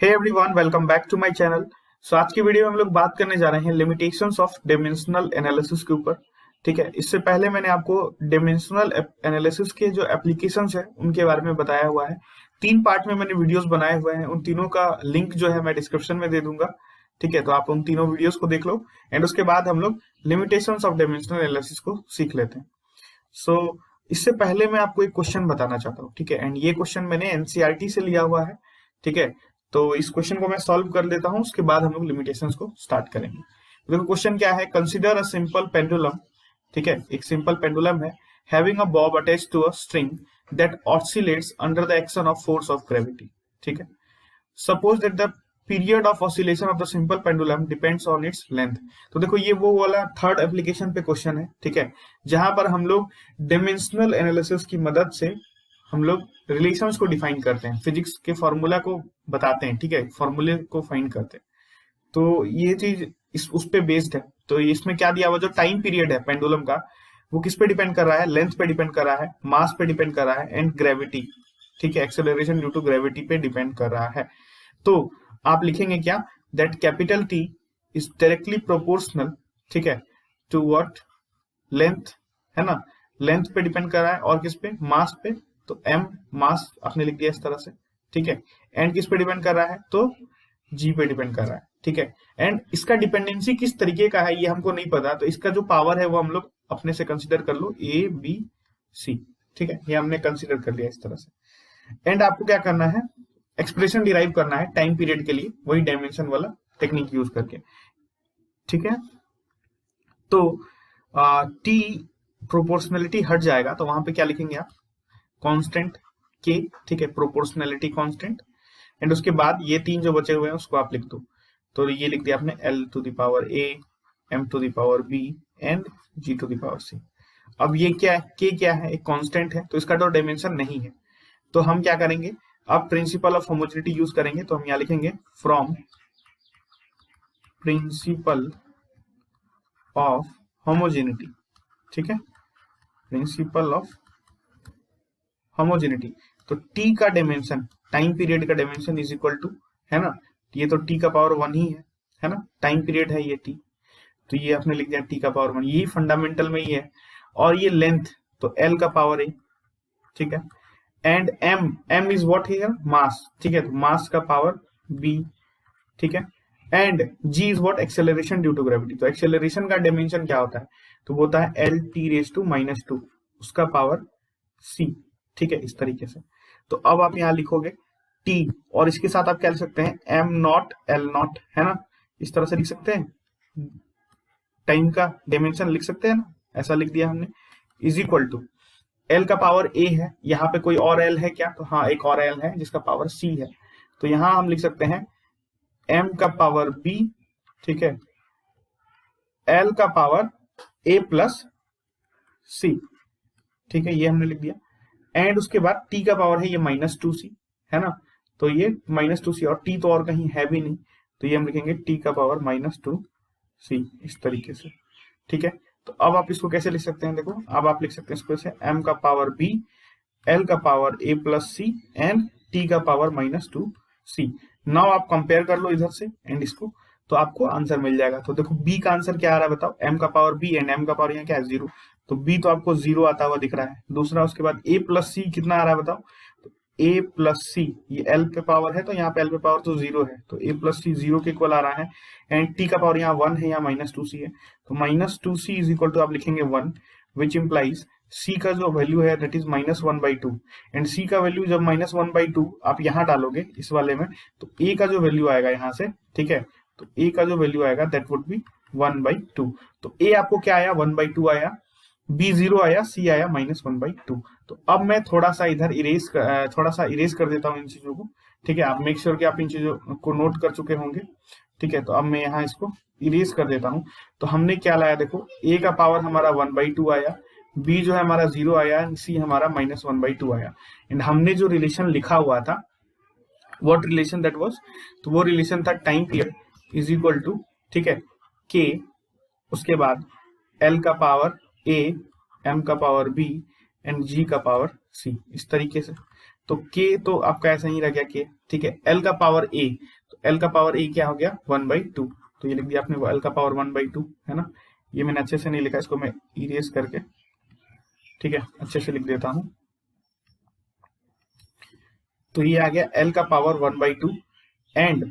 Hey everyone, welcome back to my channel. So आज की video में हम लोग बात करने जा रहे हैं लिमिटेशंस ऑफ डायमेंशनल एनालिसिस के ऊपर। ठीक है, इससे पहले मैंने आपको डायमेंशनल एनालिसिस के जो एप्लीकेशंस है उनके बारे में बताया हुआ है। 3 पार्ट में मैंने वीडियोस बनाए हुए हैं, उन तीनों का लिंक जो है मैं डिस्क्रिप्शन में दे दूंगा। ठीक है, तो आप उन तीनों वीडियोस को देख लो एंड उसके बाद हम लोग लिमिटेशंस ऑफ डायमेंशनल एनालिसिस को सीख लेते हैं। सो इससे पहले मैं आपको एक क्वेश्चन बताना चाहता हूँ। ठीक है, एंड ये क्वेश्चन मैंने एनसीईआरटी से लिया हुआ है। ठीक है, तो इस क्वेश्चन को मैं सॉल्व कर देता हूँ, उसके बाद हम लोग लिमिटेशंस को स्टार्ट करेंगे। तो देखो क्वेश्चन क्या है, कंसीडर अ सिंपल पेंडुलम। ठीक है, एक सिंपल पेंडुलम है having a bob attached to a string that oscillates under the action of force of gravity. ठीक है, suppose that the period of oscillation of the simple pendulum depends on its length. तो देखो ये वो वाला third application पे question है। ठीक है, जहां पर हम लोग डायमेंशनल एनालिसिस की मदद से हम लोग रिलेशंस को डिफाइन करते हैं, फिजिक्स के फॉर्मूला को बताते हैं। ठीक है, फॉर्मूले को फाइंड करते हैं। तो ये चीज इस उस पे बेस्ड है। तो इसमें क्या दिया हुआ, जो टाइम पीरियड है पेंडुलम का, वो किस पे डिपेंड कर रहा है, लेंथ पे डिपेंड कर रहा है, मास पे डिपेंड कर रहा है एंड ग्रेविटी। ठीक है, एक्सेलरेशन ड्यू टू ग्रेविटी पे डिपेंड कर रहा है। तो आप लिखेंगे क्या, that capital T is directly proportional, ठीक है, टू व्हाट, लेंथ, है ना, लेंथ पे डिपेंड कर रहा है और किस पे, मास पे। तो एम मास आपने लिख दिया इस तरह से। ठीक है, एंड किस पे डिपेंड कर रहा है, तो जी पे डिपेंड कर रहा है। ठीक है, एंड इसका डिपेंडेंसी किस तरीके का है ये हमको नहीं पता, तो इसका जो पावर है वो हम लोग अपने से कंसिडर कर लो, ए बी सी। ठीक है, ये हमने कंसिडर कर लिया इस तरह से। एंड आपको क्या करना है, एक्सप्रेशन डिराइव करना है टाइम पीरियड के लिए, वही डायमेंशन वाला टेक्निक यूज करके। ठीक है, तो टी प्रोपोर्शनलिटी हट जाएगा, तो वहां पे क्या लिखेंगे आप, कांस्टेंट के। ठीक है, प्रोपोर्शनलिटी कांस्टेंट। एंड उसके बाद ये तीन जो बचे हुए हैं उसको आप लिख दो। तो ये लिख दिया आपने, L to the power A, M to the power B and G to the power C. अब ये क्या है, के क्या है, एक कांस्टेंट है, तो इसका तो डायमेंशन नहीं है। तो हम क्या करेंगे, अब प्रिंसिपल ऑफ होमोजेनिटी यूज करेंगे। तो हम यहाँ लिखेंगे फ्रॉम प्रिंसिपल ऑफ होमोजेनिटी। ठीक है, प्रिंसिपल ऑफ होमोजेनिटी। तो टी का डायमेंशन, टाइम पीरियड का डायमेंशन इज इक्वल टू, है ना, ये तो टी का पावर 1 ही है ना, टाइम पीरियड है ये टी। तो ये आपने लिख दिया टी का पावर 1, यही फंडामेंटल में ही है। और ये लेंथ, तो एल का पावर ए। ठीक है, and M, M is what here, mass. ठीक है, तो मास का पावर बी। ठीक है, and G is what, acceleration due to gravity. तो एक्सेलरेशन का डायमेंशन क्या होता है, तो वो होता है एल टी रेज टू -2, उसका पावर सी। ठीक है, इस तरीके से। तो अब आप यहां लिखोगे टी, और इसके साथ आप क्या लिख सकते हैं, एम नॉट एल नॉट, है ना, इस तरह से लिख सकते हैं, टाइम का डायमेंशन लिख सकते हैं ना, ऐसा लिख दिया हमने, इज इक्वल टू एल का पावर ए है, यहाँ पे कोई और एल है क्या, तो हाँ एक और एल है जिसका पावर सी है। तो यहां हम लिख सकते हैं एम का पावर बी, ठीक है, एल का पावर ए प्लस सी। ठीक है, ये हमने लिख दिया। एंड उसके बाद टी का पावर है ये -2c, है ना, तो ये -2c, और टी तो और कहीं है भी नहीं, तो ये हम लिखेंगे टी का पावर -2c, इस तरीके से। ठीक है, तो अब आप इसको कैसे लिख सकते हैं, देखो अब आप लिख सकते हैं इसको ऐसे, एम का पावर बी, एल का power A plus C and T का पावर -2c। नाउ आप कंपेयर कर लो इधर से एंड इसको, तो आपको आंसर मिल जाएगा। तो देखो बी का आंसर क्या आ रहा है बताओ, एम का पावर बी एंड एम का पावर यहाँ क्या है 0, तो बी तो आपको 0 आता हुआ दिख रहा है। दूसरा उसके बाद ए प्लस सी कितना आ रहा है बताओ, तो ए प्लस सी, ये एल पे पावर है तो यहाँ पे एल पे पावर तो 0 है, तो ए प्लस सी 0 के इक्वल आ रहा है। एंड टी का पावर यहाँ 1 है, यहाँ -2c है, तो -2c इज इक्वल टू आप लिखेंगे 1, विच इंप्लाइज सी का जो वैल्यू है दैट इज -1/2। एंड सी का वैल्यू जब -1/2 आप यहाँ डालोगे इस वाले में, तो ए का जो वैल्यू आएगा यहाँ से, ठीक है, तो ए का जो वैल्यू आएगा दैट वुड बी 1/2। तो ए आपको क्या आया, 1/2 आया, बी 0 आया, सी आया -1/2। तो अब मैं थोड़ा सा इधर इरेज कर देता हूँ इन चीजों को। ठीक है, आप मेक श्योर कि आप इन चीजों को नोट कर चुके होंगे। ठीक है, तो अब मैं यहाँ इसको इरेज कर देता हूँ। तो हमने क्या लाया, देखो ए का पावर हमारा 1/2 आया, बी जो है हमारा 0 आया, सी हमारा -1/2 आया। एंड हमने जो रिलेशन लिखा हुआ था, व्हाट रिलेशन दैट वाज, तो वो रिलेशन था time period is equal to, ठीक है, के, उसके बाद एल का पावर ए, एम का पावर बी एंड जी का पावर सी, इस तरीके से। तो k तो आपका ऐसा ही रह गया k, ठीक है। l का पावर a, तो l का पावर a क्या हो गया 1/2, तो ये लिख दिया आपने l का पावर 1/2, है ना। ये मैंने अच्छे से नहीं लिखा, इसको मैं इरेज करके, ठीक है, अच्छे से लिख देता हूं। तो ये आ गया l का पावर 1/2 एंड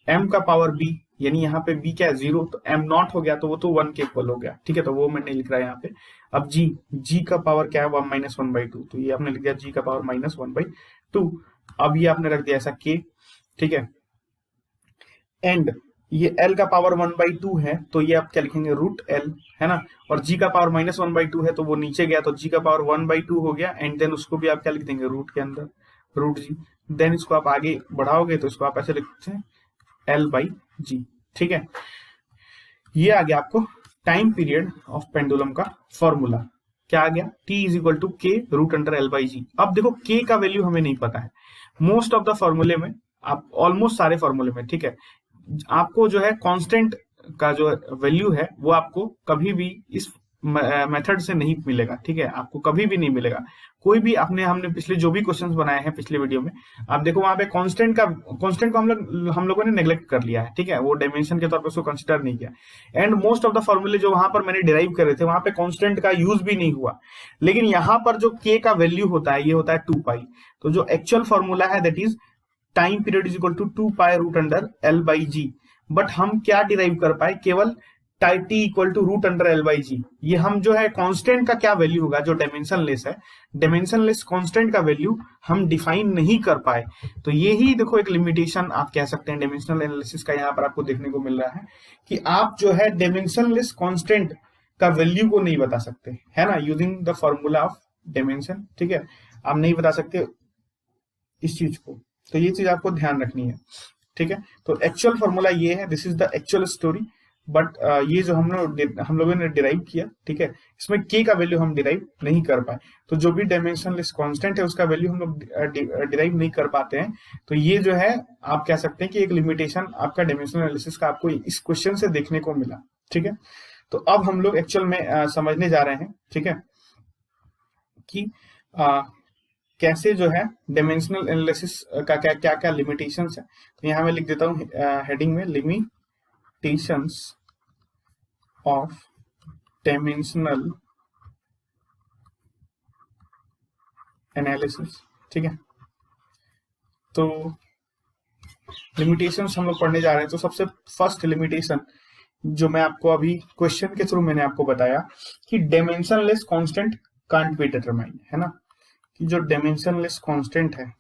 m का पावर b, यानी यहाँ पे b क्या है 0, तो m नॉट हो गया, तो वो तो 1 के इक्वल हो गया, ठीक है, तो वो मैंने लिख रहा है यहाँ पे। अब g का पावर क्या है 1-1/2, तो ये आपने लिख दिया g का पावर -1/2। अब ये आपने रख दिया ऐसा k, ठीक है, एंड ये l का पावर 1/2 है, तो ये आप क्या लिखेंगे √l, है ना। और g का पावर -1/2 है, तो वो नीचे गया, तो g का पावर 1/2 हो गया, एंड देन उसको भी आप क्या लिख देंगे रूट के अंदर, √g। देन इसको आप आगे बढ़ाओगे तो इसको आप ऐसे लिखते हैं L/G, ठीक है। ये आ गया आपको टाइम पीरियड ऑफ पेंडुलम का फॉर्मूला। क्या आ गया T = K √L/G। अब देखो K का वैल्यू हमें नहीं पता है मोस्ट ऑफ द फॉर्मूले में, आप ऑलमोस्ट सारे फॉर्मूले में, ठीक है, आपको जो है कांस्टेंट का जो वैल्यू है वो आपको कभी भी इस मेथड से नहीं मिलेगा, ठीक है, आपको कभी भी नहीं मिलेगा। कोई भी हमने पिछले जो भी क्वेश्चंस बनाए हैं पिछले वीडियो में, आप देखो वहां पे कांस्टेंट को हम लोगों ने नेग्लेक्ट कर लिया है, ठीक है, वो डायमेंशन के तौर पर उसको कंसिडर नहीं किया। एंड मोस्ट ऑफ द फॉर्मूले जो वहां पर मैंने डिराइव करे थे वहां पे कांस्टेंट का यूज भी नहीं हुआ। लेकिन यहाँ पर जो के का वैल्यू होता है ये होता है 2π। तो जो एक्चुअल फॉर्मूला है that is time period = 2π √L/G। But हम क्या डिराइव कर पाए, केवल T = √L/G। ये हम जो है कांस्टेंट का क्या वैल्यू होगा जो डायमेंशनलेस है, डायमेंशनलेस कांस्टेंट का वैल्यू हम डिफाइन नहीं कर पाए। तो ये ही देखो एक लिमिटेशन आप कह सकते हैं डायमेंशनल एनालिसिस का, यहाँ पर आपको देखने को मिल रहा है कि आप जो है डायमेंशनलेस कांस्टेंट का वैल्यू को नहीं बता सकते, है ना, using the formula of dimension, ठीक है, आप नहीं बता सकते इस चीज को। तो ये चीज आपको ध्यान रखनी है, ठीक है। तो एक्चुअल फॉर्मूला ये है, this is the actual story. But ये जो हम लोगों ने डिराइव किया, ठीक है, इसमें k का वैल्यू हम डिराइव नहीं कर पाए। तो जो भी डायमेंशनलेस कांस्टेंट है उसका वैल्यू हम लोग डिराइव नहीं कर पाते हैं। तो ये जो है आप कह सकते हैं कि एक लिमिटेशन आपका डायमेंशनल एनालिसिस का आपको इस क्वेश्चन से देखने को मिला, ठीक है। तो अब हम लोग एक्चुअल में समझने जा रहे हैं, ठीक है, कि कैसे जो है डायमेंशनल एनालिसिस का क्या क्या क्या लिमिटेशंस है। तो यहाँ मैं लिख देता हूँ हेडिंग में लिमिटेशंस ऑफ डायमेंशनल एनालिसिस, ठीक है। तो लिमिटेशंस हम लोग पढ़ने जा रहे हैं। तो सबसे फर्स्ट लिमिटेशन जो मैं आपको अभी क्वेश्चन के थ्रू मैंने आपको बताया कि dimensionless constant can't be determined, है ना, कि जो डायमेंशनलेस कांस्टेंट है,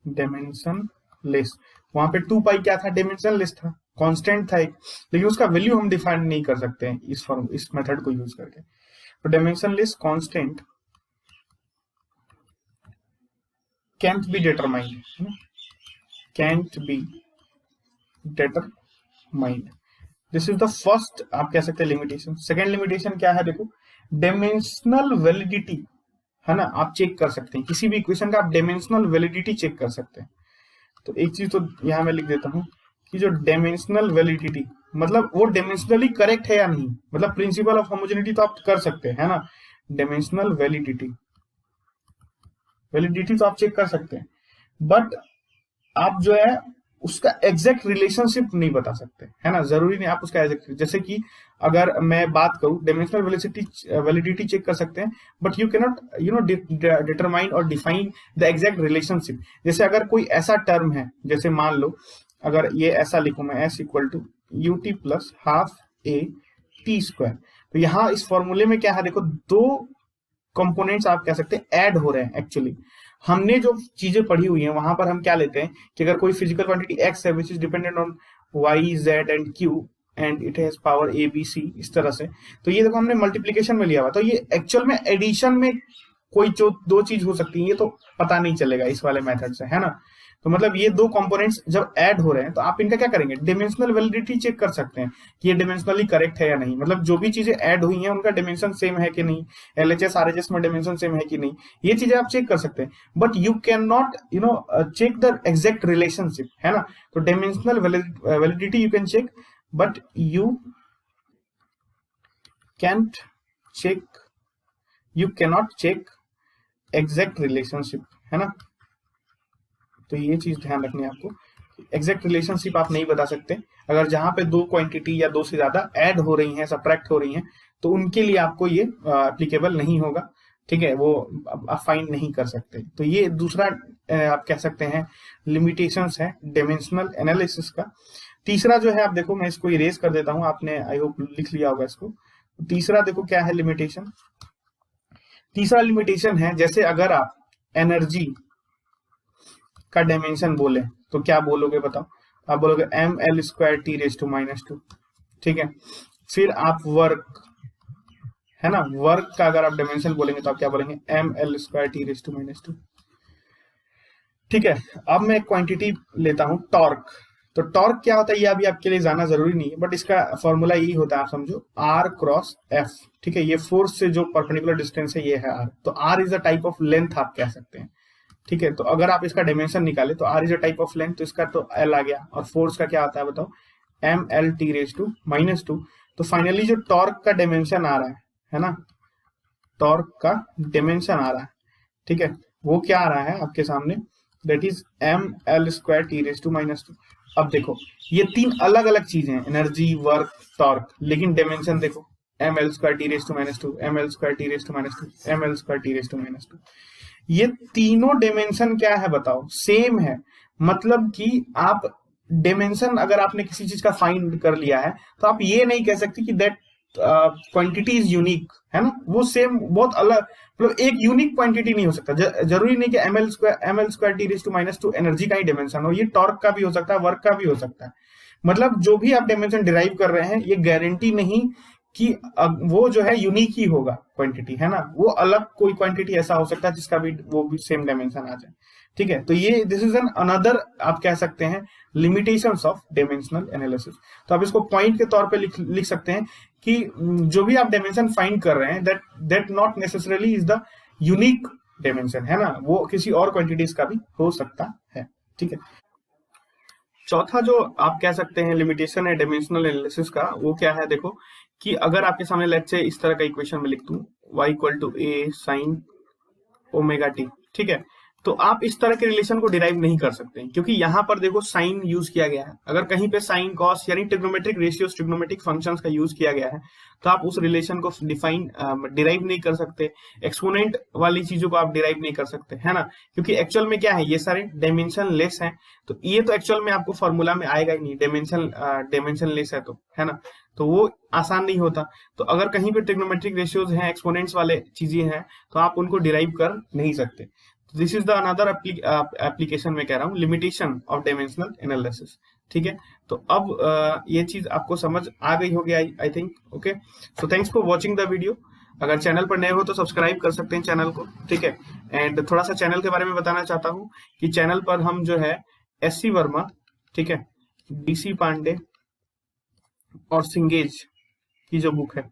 डायमेंशनलेस, वहां पे 2π क्या था, डायमेंशनलेस था, कांस्टेंट था एक, लेकिन उसका वैल्यू हम डिफाइन नहीं कर सकते हैं इस मेथड को यूज करके। तो dimensionless constant cantt be determined, cantt be determined, this is the first आप कह सकते हैं लिमिटेशन। सेकेंड लिमिटेशन क्या है, देखो डायमेंशनल वैलिडिटी, है ना, आप चेक कर सकते हैं किसी भी इक्वेशन का, आप डायमेंशनल वैलिडिटी चेक कर सकते हैं। तो एक चीज तो यहां मैं लिख देता हूं कि जो डायमेंशनल वैलिडिटी मतलब वो डायमेंशनली करेक्ट है या नहीं, मतलब प्रिंसिपल ऑफ होमोजेनिटी तो आप कर सकते हैं, है ना, डायमेंशनल वैलिडिटी तो आप चेक कर सकते हैं, बट आप जो है उसका एग्जैक्ट रिलेशनशिप नहीं बता सकते, है ना, जरूरी नहीं आप उसका एग्जैक्ट, जैसे कि अगर मैं बात करूं डायमेंशनल वैलिडिटी चेक कर सकते हैं, बट यू कैनॉट डिटरमाइन और डिफाइन द एग्जैक्ट रिलेशनशिप। जैसे अगर कोई ऐसा टर्म है, जैसे मान लो अगर ये ऐसा लिखूं मैं s = ut + ½ a t², तो यहाँ इस फॉर्मूले में क्या है, देखो दो कंपोनेंट्स आप कह सकते हैं ऐड हो रहे हैं। एक्चुअली हमने जो चीजें पढ़ी हुई हैं वहां पर हम क्या लेते हैं कि अगर कोई फिजिकल क्वांटिटी x है which is dependent on y, z and q and it has power a b c, इस तरह से, तो ये देखो हमने मल्टीप्लीकेशन में लिया हुआ, तो ये एक्चुअल में एडिशन में कोई जो दो चीज हो सकती है ये तो पता नहीं चलेगा इस वाले मेथड से, है ना। तो मतलब ये दो कंपोनेंट्स जब ऐड हो रहे हैं तो आप इनका क्या करेंगे, डायमेंशनल वैलिडिटी चेक कर सकते हैं कि ये डायमेंशनली करेक्ट है या नहीं, मतलब जो भी चीजें ऐड हुई हैं उनका डायमेंशन सेम है कि नहीं, LHS RHS में डायमेंशन सेम है कि नहीं, ये चीजें आप चेक कर सकते हैं। But you can not check the exact relationship, है ना। तो dimensional validity you can check, but you cannot check exact relationship, है ना। तो ये चीज ध्यान रखनी है आपको, एग्जैक्ट रिलेशनशिप आप नहीं बता सकते। अगर जहां पे दो क्वांटिटी या दो से ज्यादा ऐड हो रही हैं, सब्ट्रैक्ट हो रही हैं, तो उनके लिए आपको ये एप्लीकेबल नहीं होगा, ठीक है, वो आप फाइंड नहीं कर सकते। तो ये दूसरा आप कह सकते हैं लिमिटेशंस है डायमेंशनल एनालिसिस का। तीसरा जो है, आप देखो मैं इसको इरेज कर देता हूं, आपने आई होप लिख लिया होगा इसको। तीसरा देखो क्या है लिमिटेशन। तीसरा लिमिटेशन है, जैसे अगर आप एनर्जी का डायमेंशन बोले तो क्या बोलोगे बताओ? आप बोलोगे ml²T⁻², ठीक है। फिर आप वर्क, है ना, वर्क का अगर आप डायमेंशन बोलेंगे तो आप क्या बोलेंगे? ml²T⁻², ठीक है। अब मैं एक क्वांटिटी लेता हूं टॉर्क। तो टॉर्क क्या होता है ये अभी आपके लिए जानना जरूरी नहीं है, बट इसका फॉर्मूला यही होता है, आप समझो R क्रॉस F, ठीक है। ये फोर्स से जो परपेंडिकुलर डिस्टेंस है ये है R, तो R is a type of length आप कह सकते हैं, ठीक है। तो अगर आप इसका डायमेंशन निकाले तो R is a type of length, तो इसका तो L आ गया, और फोर्स का क्या आता है बताओ? mL/T⁻²। तो फाइनली जो टॉर्क का डायमेंशन आ रहा है ना, टॉर्क का डायमेंशन आ रहा है, ठीक है, वो क्या आ रहा है आपके सामने? That is mL²T⁻²। अब देखो ये तीन अलग अलग चीजें हैं, एनर्जी, वर्क, टॉर्क, लेकिन डायमेंशन देखो mL²T⁻², mL²T⁻², mL²T⁻²। ये तीनों डायमेंशन क्या है बताओ? सेम है। मतलब कि आप डायमेंशन अगर आपने किसी चीज का फाइंड कर लिया है तो आप ये नहीं कह सकते कि दैट क्वांटिटी इज यूनिक, है ना। वो सेम, बहुत अलग, मतलब एक यूनिक क्वांटिटी नहीं हो सकता। जरूरी नहीं कि mL²T⁻² एनर्जी का ही डायमेंशन हो, ये टॉर्क का भी हो सकता है, वर्क का भी हो सकता है। मतलब जो भी आप डायमेंशन डिराइव कर रहे हैं, ये गारंटी नहीं कि वो जो है यूनिक ही होगा क्वांटिटी, है ना। वो अलग कोई क्वांटिटी ऐसा हो सकता है जिसका भी वो भी सेम डायमेंशन आ जाए, ठीक है। तो ये दिस इज एन अनदर आप कह सकते हैं लिमिटेशंस ऑफ डायमेंशनल एनालिसिस। तो आप इसको पॉइंट के तौर पे लिख सकते हैं कि जो भी आप डायमेंशन फाइंड कर रहे हैं, that not necessarily is the unique dimension, है ना, वो किसी और क्वांटिटीज का भी हो सकता है, ठीक है। चौथा जो आप कह सकते हैं लिमिटेशन है डायमेंशनल एनालिसिस का, वो क्या है देखो, कि अगर आपके सामने लेट्स से इस तरह का इक्वेशन में लिख दूं y=a sin ω_t, ठीक है, तो आप इस तरह के रिलेशन को डिराइव नहीं कर सकते, क्योंकि यहां पर देखो साइन यूज किया गया है। अगर कहीं पे साइन, कॉस यानी ट्रिग्नोमेट्रिक रेशियोज, ट्रिग्नोमेट्रिक फंक्शंस का यूज किया गया है, तो आप उस रिलेशन को डिराइव नहीं कर सकते। एक्सपोनेंट वाली चीजों को आप डिराइव नहीं कर सकते, है ना, क्योंकि एक्चुअल में क्या है, ये सारे डायमेंशन लेस हैं। तो ये तो एक्चुअल में आपको फॉर्मूला में आएगा ही नहीं, डायमेंशन लेस है तो, है ना, तो वो आसान नहीं होता। तो अगर कहीं पे ट्रिग्नोमेट्रिक रेशियोज हैं, एक्सपोनेंट्स वाले चीजें हैं, तो आप उनको डिराइव कर नहीं सकते। This is the another application में कह रहा हूँ, लिमिटेशन ऑफ डायमेंशनल एनालिसिस, ठीक है। तो अब ये चीज आपको समझ आ गई होगी I think, okay. So thanks for watching the video. अगर चैनल पर नए हो तो सब्सक्राइब कर सकते हैं चैनल को, ठीक है। एंड थोड़ा सा चैनल के बारे में बताना चाहता हूँ कि चैनल पर हम जो है SC वर्मा, ठीक है, DC पांडे और सिंगेज की जो बुक है,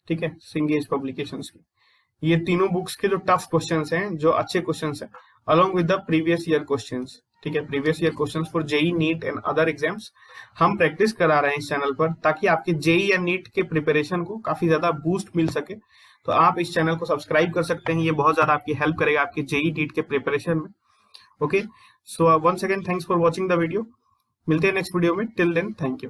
ठीक है, सिंगेज पब्लिकेशंस की, ये तीनों बुक्स के जो टफ क्वेश्चंस हैं, जो अच्छे क्वेश्चंस हैं, along with the previous year questions, ठीक है, previous year questions for JEE, NEET and other exams हम प्रैक्टिस करा रहे हैं इस चैनल पर, ताकि आपके जेई या नीट के प्रिपरेशन को काफी ज्यादा बूस्ट मिल सके। तो आप इस चैनल को सब्सक्राइब कर सकते हैं, ये बहुत ज्यादा आपकी हेल्प करेगा आपके जेई नीट के प्रिपरेशन में, okay. So once again thanks for watching the video. मिलते हैं नेक्स्ट वीडियो में, टिल देन थैंक यू।